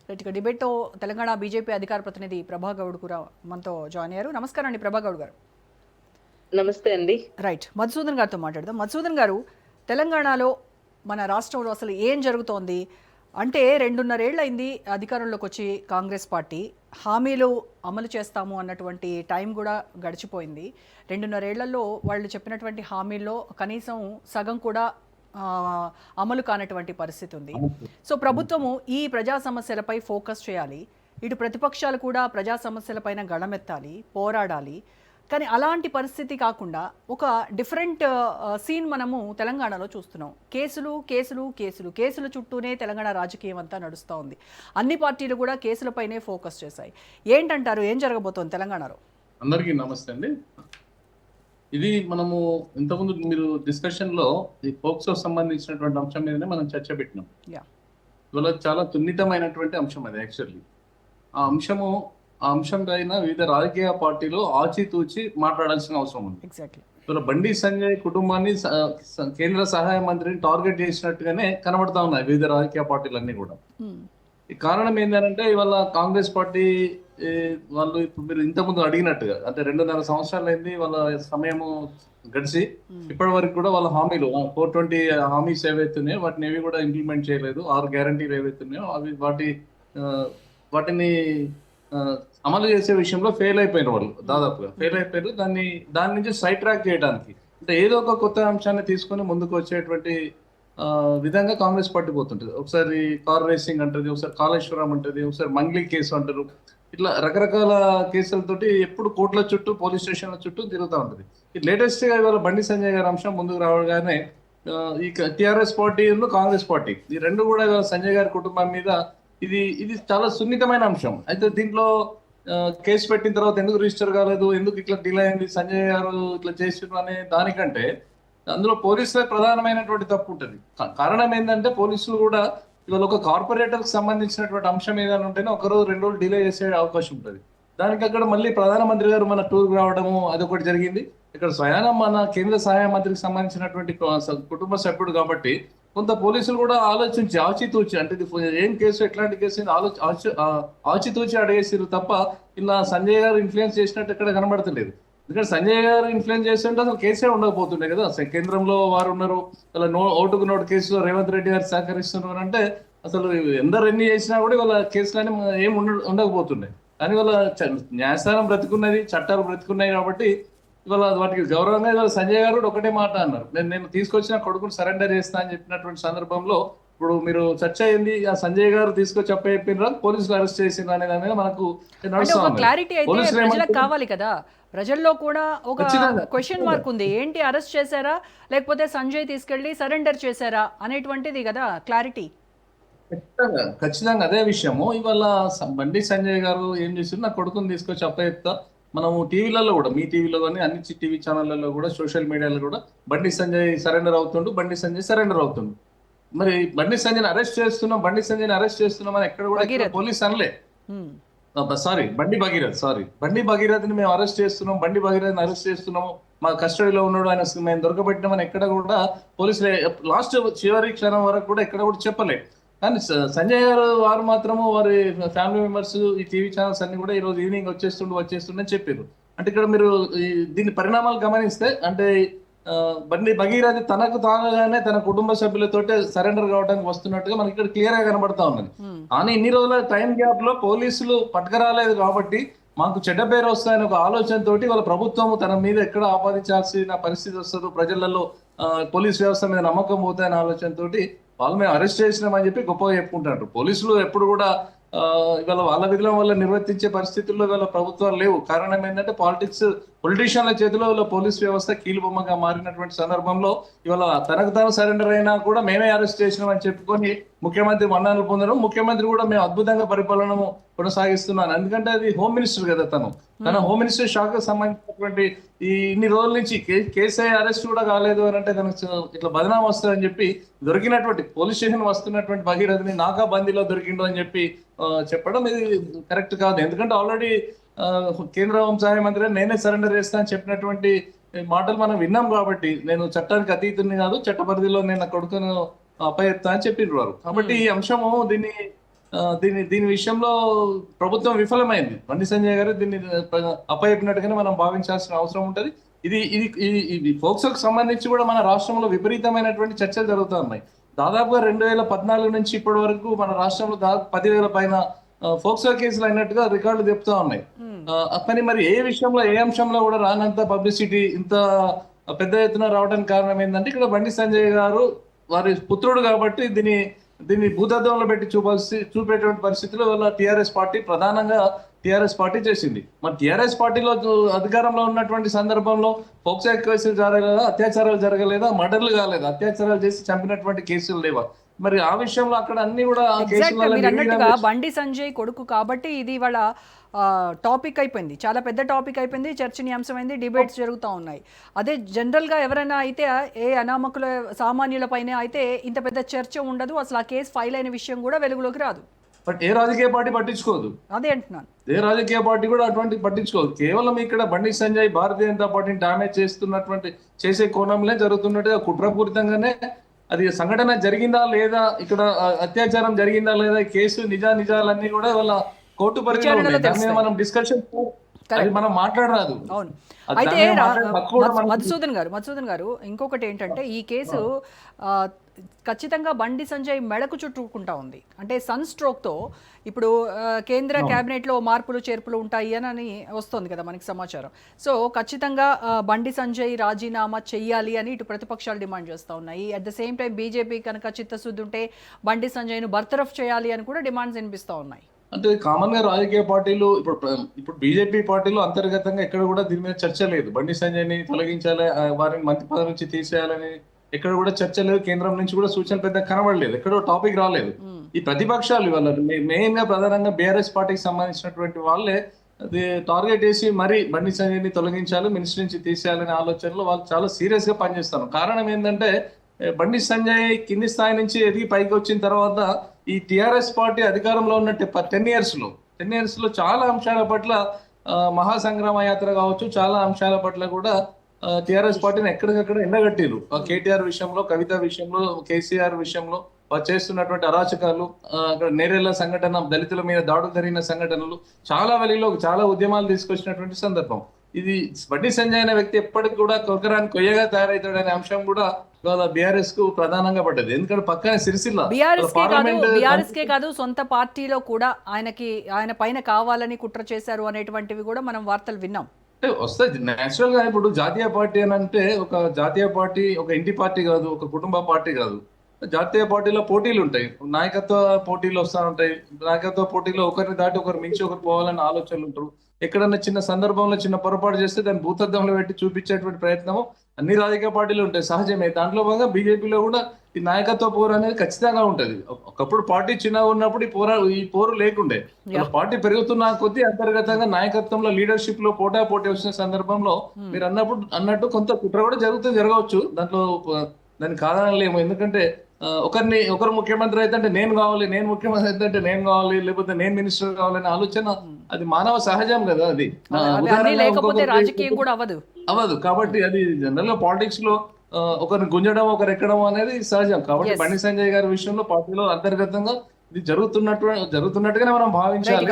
Right ఇక డిబేట్తో Telangana BJP అధికార ప్రతినిధి ప్రభా గౌడ్ కూడా మనతో జాయిన్ అయ్యారు. నమస్కారం అండి ప్రభా గౌడ్ గారు. నమస్తే అండి. రైట్, మధుసూదన్ గారితో మాట్లాడదాం. మధుసూదన్ గారు, తెలంగాణలో మన రాష్ట్రంలో అసలు ఏం జరుగుతోంది అంటే 2.5 ఏళ్ళు అయింది అధికారంలోకి వచ్చి కాంగ్రెస్ పార్టీ. హామీలు అమలు చేస్తాము అన్నటువంటి టైం కూడా గడిచిపోయింది. 2.5 ఏళ్లలో వాళ్ళు చెప్పినటువంటి హామీల్లో కనీసం సగం కూడా అమలు కానటువంటి పరిస్థితి ఉంది. సో ప్రభుత్వము ఈ ప్రజా సమస్యలపై ఫోకస్ చేయాలి, ఇటు ప్రతిపక్షాలు కూడా ప్రజా సమస్యలపైన గళమెత్తాలి, పోరాడాలి. కానీ అలాంటి పరిస్థితి కాకుండా ఒక డిఫరెంట్ సీన్ మనము తెలంగాణలో చూస్తున్నాం. కేసులు కేసులు కేసులు కేసుల చుట్టూనే తెలంగాణ రాజకీయం అంతా నడుస్తూ ఉంది. అన్ని పార్టీలు కూడా కేసులపైనే ఫోకస్ చేశాయి. ఏంటంటారు, ఏం జరగబోతోంది తెలంగాణలో? అందరికీ నమస్తే అండి. ఇది మనము ఇంతకుముందు మీరు డిస్కషన్ లో ఈ పోక్సో సంబంధించినటువంటి అంశం మీదనే మనం చర్చ పెట్టినాం. ఇవాళ చాలా సున్నితమైనటువంటి అంశం అది. యాక్చువల్లీ ఆ అంశం పైన వివిధ రాజకీయ పార్టీలు ఆచితూచి మాట్లాడాల్సిన అవసరం ఉంది. ఇవాళ బండి సంజయ్ కుటుంబాన్ని కేంద్ర సహాయ మంత్రిని టార్గెట్ చేసినట్టుగానే కనబడతా ఉన్నాయి వివిధ రాజకీయ పార్టీలన్నీ కూడా. ఈ కారణం ఏంటంటే ఇవాళ కాంగ్రెస్ పార్టీ వాళ్ళు ఇప్పుడు మీరు ఇంతకుముందు అడిగినట్టుగా అంటే 2.5 సంవత్సరాలు అయింది వాళ్ళ సమయము గడిచి ఇప్పటి వరకు కూడా వాళ్ళ హామీలు 420 హామీస్ ఏవైతున్నాయో వాటిని ఏవి కూడా ఇంప్లిమెంట్ చేయలేదు. 6 గ్యారంటీలు ఏవైతున్నాయో అవి వాటిని అమలు చేసే విషయంలో ఫెయిల్ అయిపోయిన వాళ్ళు దాదాపుగా ఫెయిల్ అయిపోయారు. దాని నుంచి సైడ్ ట్రాక్ చేయడానికి అంటే ఏదో ఒక కొత్త అంశాన్ని తీసుకొని ముందుకు వచ్చేటువంటి విధంగా కాంగ్రెస్ పార్టీ పోతుంటది. ఒకసారి కార్ రేసింగ్ అంటది, ఒకసారి కాళేశ్వరం అంటది, ఒకసారి మంగ్లీ కేసు అంటారు. ఇట్లా రకరకాల కేసులతోటి ఎప్పుడు కోర్టుల చుట్టూ పోలీస్ స్టేషన్ల చుట్టూ తిరుగుతూ ఉంటది. లేటెస్ట్ గా ఇవాళ బండి సంజయ్ గారి అంశం ముందుకు రావగానే ఈ టిఆర్ఎస్ పార్టీ కాంగ్రెస్ పార్టీ ఈ రెండు కూడా సంజయ్ గారి కుటుంబం మీద ఇది చాలా సున్నితమైన అంశం. అయితే దీంట్లో కేసు పెట్టిన తర్వాత ఎందుకు రిజిస్టర్ కాలేదు, ఎందుకు ఇట్లా డిలే అయింది, సంజయ్ గారు ఇట్లా చేసిన అనే దానికంటే అందులో పోలీసులే ప్రధానమైనటువంటి తప్పు ఉంటుంది. కారణం ఏంటంటే పోలీసులు కూడా ఇవాళ ఒక కార్పొరేటర్ కి సంబంధించినటువంటి అంశం ఏదైనా ఉంటేనే 1 రోజు 2 రోజులు డిలే చేసే అవకాశం ఉంటుంది. దానికి అక్కడ మళ్ళీ ప్రధానమంత్రి గారు మన టూర్ రావడము అదొకటి జరిగింది. ఇక్కడ స్వయానం మన కేంద్ర సహాయ మంత్రికి సంబంధించినటువంటి కుటుంబ సభ్యుడు కాబట్టి కొంత పోలీసులు కూడా ఆలోచించి ఆచితూచి అంటే ఏం కేసు ఎట్లాంటి కేసు ఆచితూచి అడిగేసారు తప్ప ఇలా సంజయ్ గారు ఇన్ఫ్లుయెన్స్ చేసినట్టు ఎక్కడ కనబడతలేదు. ఎందుకంటే సంజయ్ గారు ఇన్ఫ్లుయెన్స్ చేస్తుంటే అసలు కేసే ఉండకపోతుండే కదా. కేంద్రంలో వారు ఉన్నారు, అలా ఓటుకు నోటు కేసులో రేవంత్ రెడ్డి గారు సహకరిస్తున్నారు అంటే అసలు ఎన్ని చేసినా కూడా ఇవాళ కేసులని ఏం ఉండకపోతుండే. కానీ ఇవాళ న్యాయస్థానం బ్రతికున్నది, చట్టాలు బ్రతికున్నాయి కాబట్టి ఇవాళ వాటికి గౌరవంగా ఇవాళ సంజయ్ గారు కూడా ఒకటే మాట అన్నారు, నేను తీసుకొచ్చిన కొడుకుని సరెండర్ చేస్తా అని చెప్పినటువంటి సందర్భంలో ఇప్పుడు మీరు చర్చ అయింది ఆ సంజయ్ గారు తీసుకొచ్చి చెప్పిన పోలీసులు అరెస్ట్ చేసిండ్రు అనే దాని మీద మనకు క్లారిటీ అయితే ప్రజలకు కావాలి కదా. ప్రజల్లో కూడా ఒక క్వశ్చన్ మార్క్ ఉంది, ఏంటి అరెస్ట్ చేశారా లేకపోతే సంజయ్ తీసుకెళ్లి సరెండర్ చేశారా అనేటువంటిది కదా క్లారిటీ. ఖచ్చితంగా అదే విషయము. ఇవాళ బండి సంజయ్ గారు ఏం చేశారు, నా కొడుకుని తీసుకొచ్చి అప్పచెప్తా. మనము టీవీలలో కూడా మీ టీవీలో కానీ అన్ని టీవీ ఛానళ్లలో కూడా సోషల్ మీడియాలో కూడా బండి సంజయ్ సరెండర్ అవుతుండు. మరి బండి సంజయ్ అరెస్ట్ చేస్తున్నాం అని ఎక్కడ కూడా పోలీస్ అనలే. బండి భగీరథని మేము అరెస్ట్ చేస్తున్నాము, మా కస్టడీలో ఉన్నాడు, ఆయన మేము దొరకబెట్టినామని ఎక్కడ కూడా పోలీసులు లాస్ట్ చివరి క్షణం వరకు కూడా ఎక్కడ కూడా చెప్పలేదు. కానీ సంజయ్ గారు వారు మాత్రము వారి ఫ్యామిలీ మెంబర్స్ ఈ టీవీ ఛానల్స్ అన్ని కూడా ఈ రోజు ఈవినింగ్ వచ్చేస్తుండని చెప్పారు. అంటే ఇక్కడ మీరు దీని పరిణామాలు గమనిస్తే అంటే బండి భగీరథి తనకు తాగానే తన కుటుంబ సభ్యులతోటే సరెండర్ కావడానికి వస్తున్నట్టుగా మనకి ఇక్కడ క్లియర్ గా కనబడతా ఉన్నది. కానీ ఇన్ని రోజుల టైం గ్యాప్ లో పోలీసులు పట్టుకరాలేదు కాబట్టి మాకు చెడ్డ పేరు వస్తాయని ఒక ఆలోచనతోటి వాళ్ళ ప్రభుత్వం తన మీద ఎక్కడ ఆపాదించాల్సిన పరిస్థితి వస్తుందో, ప్రజలలో పోలీస్ వ్యవస్థ మీద నమ్మకం పోతాయనే ఆలోచనతోటి వాళ్ళు మేము అరెస్ట్ చేసినామని చెప్పి గొప్పగా చెప్పుకుంటారు. పోలీసులు ఎప్పుడు కూడా ఇవాళ వాళ్ళ విధుల వల్ల నిర్వర్తించే పరిస్థితుల్లో ఇవాళ ప్రభుత్వాలు లేవు. కారణం ఏంటంటే పొలిటీషియన్ల చేతిలో ఇవాళ పోలీస్ వ్యవస్థ కీలుబొమ్మగా మారినటువంటి సందర్భంలో ఇవాళ తనకు తాను సరెండర్ అయినా కూడా మేమే అరెస్ట్ చేసినామని చెప్పుకొని ముఖ్యమంత్రి మన్ననలు పొందడం, ముఖ్యమంత్రి కూడా మేము అద్భుతంగా పరిపాలన కొనసాగిస్తున్నాను. ఎందుకంటే అది హోమ్ మినిస్టర్ కదా, తన హోమ్ మినిస్టర్ శాఖకు సంబంధించినటువంటి ఈ ఇన్ని రోజుల నుంచి కేసీఐ అరెస్ట్ కూడా కాలేదు అని అంటే తనకు ఇట్లా బదనాం వస్తుందని చెప్పి దొరికినటువంటి పోలీస్ స్టేషన్ వస్తున్నటువంటి భగీరథని నాకా బందీలో దొరికిండు అని చెప్పి చెప్పడం ఇది కరెక్ట్ కాదు. ఎందుకంటే ఆల్రెడీ కేంద్ర హోంశాఖ మంత్రి నేనే సరెండర్ చేస్తా అని చెప్పినటువంటి మాటలు మనం విన్నాం కాబట్టి నేను చట్టానికి అతీతుని కాదు, చట్ట పరిధిలో నేను కొడుకును అప్పచెప్తా అని చెప్పిర్రు వారు. కాబట్టి ఈ అంశము దీన్ని దీని విషయంలో ప్రభుత్వం విఫలమైంది. బండి సంజయ్ గారు దీన్ని అప్పచెప్పినట్టుగానే మనం భావించాల్సిన అవసరం ఉంటుంది. ఇది ఫోక్సోకి సంబంధించి కూడా మన రాష్ట్రంలో విపరీతమైనటువంటి చర్చలు జరుగుతూ ఉన్నాయి. దాదాపుగా 2014 నుంచి ఇప్పటి వరకు మన రాష్ట్రంలో దాదాపు 10,000 పైన ఫోక్సో కేసులు అయినట్టుగా రికార్డులు చెప్తా ఉన్నాయి. కానీ మరి ఏ విషయంలో ఏ అంశంలో కూడా రానంత పబ్లిసిటీ ఇంత పెద్ద ఎత్తున రావడానికి కారణం ఏంటంటే ఇక్కడ బండి సంజయ్ గారు వారి పుత్రుడు కాబట్టి దీన్ని భూతద్దంలో పెట్టి చూపేటువంటి పరిస్థితిలో వాళ్ళ టీఆర్ఎస్ పార్టీ ప్రధానంగా టీఆర్ఎస్ పార్టీ చేసింది. మరి టీఆర్ఎస్ పార్టీలో అధికారంలో ఉన్నటువంటి సందర్భంలో ఫోక్సో కేసులు జరగలేదా, అత్యాచారాలు జరగలేదా, మర్డర్లు కాలేదా, అత్యాచారాలు చేసి చంపినటువంటి కేసులు లేవా? మరి ఆ విషయంలో అక్కడ అన్ని కూడా బండి సంజయ్ కొడుకు కాబట్టి ఇది వాళ్ళ టాపిక్ అయిపోయింది, చాలా పెద్ద టాపిక్ అయిపోయింది, చర్చనీయాంశమైంది, డిబేట్స్ జరుగుతూ ఉన్నాయి. అదే జనరల్గా ఎవరైనా అయితే ఏ అనామకుల సామాన్యుల పైన అయితే ఇంత పెద్ద చర్చ ఉండదు, అసలు ఆ కేసు ఫైల్ అయిన విషయం కూడా వెలుగులోకి రాదు. బట్ ఏ రాజకీయ పార్టీ పట్టించుకోదు. అదే అంటున్నాను, ఏ రాజకీయ పార్టీ కూడా అటువంటి పట్టించుకోదు. కేవలం ఇక్కడ బండి సంజయ్ భారతీయ జనతా పార్టీని డామేజ్ చేసే కోణంలో జరుగుతున్నట్టుగా కుట్రపూరితంగానే అది సంఘటన జరిగిందా లేదా, ఇక్కడ అత్యాచారం జరిగిందా లేదా, కేసు నిజాలన్నీ కూడా వాళ్ళ కోర్టు పరిధిలో మనం డిస్కషన్ మనం మాట్లాడరాదు. అవును. అయితే మధుసూదన్ గారు ఇంకొకటి ఏంటంటే ఈ కేసు ఖచ్చితంగా బండి సంజయ్ మెడకు చుట్టుకుంటా ఉంది. అంటే సన్ స్ట్రోక్తో ఇప్పుడు కేంద్ర క్యాబినెట్లో మార్పులు చేర్పులు ఉంటాయి అని వస్తుంది కదా మనకి సమాచారం. సో ఖచ్చితంగా బండి సంజయ్ రాజీనామా చెయ్యాలి అని ఇటు ప్రతిపక్షాలు డిమాండ్ చేస్తూ ఉన్నాయి. At the same time BJP కనుక చిత్తశుద్ధి ఉంటే బండి సంజయ్ను బర్తరఫ్ చేయాలి అని కూడా డిమాండ్స్ వినిపిస్తూ ఉన్నాయి. అంటే కామన్ గా రాజకీయ పార్టీలు ఇప్పుడు బీజేపీ పార్టీలో అంతర్గతంగా ఎక్కడ కూడా దీని మీద చర్చ లేదు. బండి సంజయ్ని తొలగించాలి, వారిని మంత్రి పదవి నుంచి తీసేయాలని ఎక్కడ కూడా చర్చ లేదు. కేంద్రం నుంచి కూడా సూచనలు పెద్ద కనబడలేదు, ఎక్కడో టాపిక్ రాలేదు. ఈ ప్రతిపక్షాలు ఇవాళ మెయిన్ గా ప్రధానంగా బీఆర్ఎస్ పార్టీకి సంబంధించినటువంటి వాళ్ళే అది టార్గెట్ చేసి మరి బండి సంజయ్ని తొలగించాలి, మినిస్టర్ నుంచి తీసేయాలనే ఆలోచనలో వాళ్ళు చాలా సీరియస్ గా పనిచేస్తారు. కారణం ఏంటంటే బండి సంజయ్ కింది స్థాయి నుంచి ఎదిగి పైకి వచ్చిన తర్వాత ఈ టిఆర్ఎస్ పార్టీ అధికారంలో ఉన్నట్టు 10 ఇయర్స్ లో చాలా అంశాల పట్ల మహాసంగ్రామ యాత్ర కావచ్చు, చాలా అంశాల పట్ల కూడా టిఆర్ఎస్ పార్టీని ఎక్కడికక్కడ ఎండగట్టిరు. కేటీఆర్ విషయంలో, కవిత విషయంలో, కేసీఆర్ విషయంలో వారు చేస్తున్నటువంటి అరాచకాలు, నేరేళ్ల సంఘటన, దళితుల మీద దాడులు జరిగిన సంఘటనలు, చాలా చాలా ఉద్యమాలు తీసుకొచ్చినటువంటి సందర్భం. ఇది బండి సంజయ్ అనే వ్యక్తి ఎప్పటికి కూడా కొరకరాని కొయ్యగా తయారవుతాడనే అంశం కూడా బీఆర్ఎస్ కు ప్రధానంగా పడ్డది. ఎందుకంటే పక్కనే సిరిసిల్ల బీఆర్ఎస్ కే కాదు సొంత పార్టీలో కూడా ఆయన పైన కావాలని కుట్ర చేశారు అనేటువంటివి కూడా మనం వార్తలు విన్నాం. అంటే వస్తాయి నేచురల్ గా. ఇప్పుడు జాతీయ పార్టీ అని అంటే ఒక జాతీయ పార్టీ ఒక ఇంటి పార్టీ కాదు, ఒక కుటుంబ పార్టీ కాదు. జాతీయ పార్టీలో పోటీలు ఉంటాయి, నాయకత్వ పోటీలు వస్తూ ఉంటాయి. నాయకత్వ పోటీలో ఒకరిని దాటి ఒకరు మించి ఒకరు పోవాలని ఆలోచనలు ఉంటారు. ఎక్కడన్నా చిన్న సందర్భంలో చిన్న పొరపాటు చేస్తే దాన్ని భూతద్దంలో పెట్టి చూపించేటువంటి ప్రయత్నము అన్ని రాజకీయ పార్టీలు ఉంటాయి, సహజమే. దాంట్లో భాగంగా బీజేపీలో కూడా ఈ నాయకత్వ పోరు అనేది ఖచ్చితంగా ఉంటది. ఒకప్పుడు పార్టీ చిన్నగా ఉన్నప్పుడు ఈ పోరు లేకుండే. పార్టీ పెరుగుతున్న కొద్దీ అంతర్గతంగా నాయకత్వంలో లీడర్షిప్ లో పోటీ వచ్చిన సందర్భంలో మీరు అన్నట్టు కొంత కుట్ర కూడా జరగవచ్చు. దాన్ని కాదనలేము. ఎందుకంటే ఒకరు ముఖ్యమంత్రి అయితే అంటే నేను కావాలి, నేను ముఖ్యమంత్రి అయితే అంటే నేను కావాలి, లేకపోతే నేను మినిస్టర్ కావాలనే ఆలోచన అది మానవ సహజం కదా. అది అవ్వదు. కాబట్టి అది జనరల్ గా పాలిటిక్స్ లో ఒకరిని గుంజడం ఒకరు ఎక్కడం అనేది సహజం. కాబట్టి బండి సంజయ్ గారి విషయంలో పార్టీలో అంతర్గతంగా ఇది జరుగుతున్నట్టుగానే మనం భావించాలి.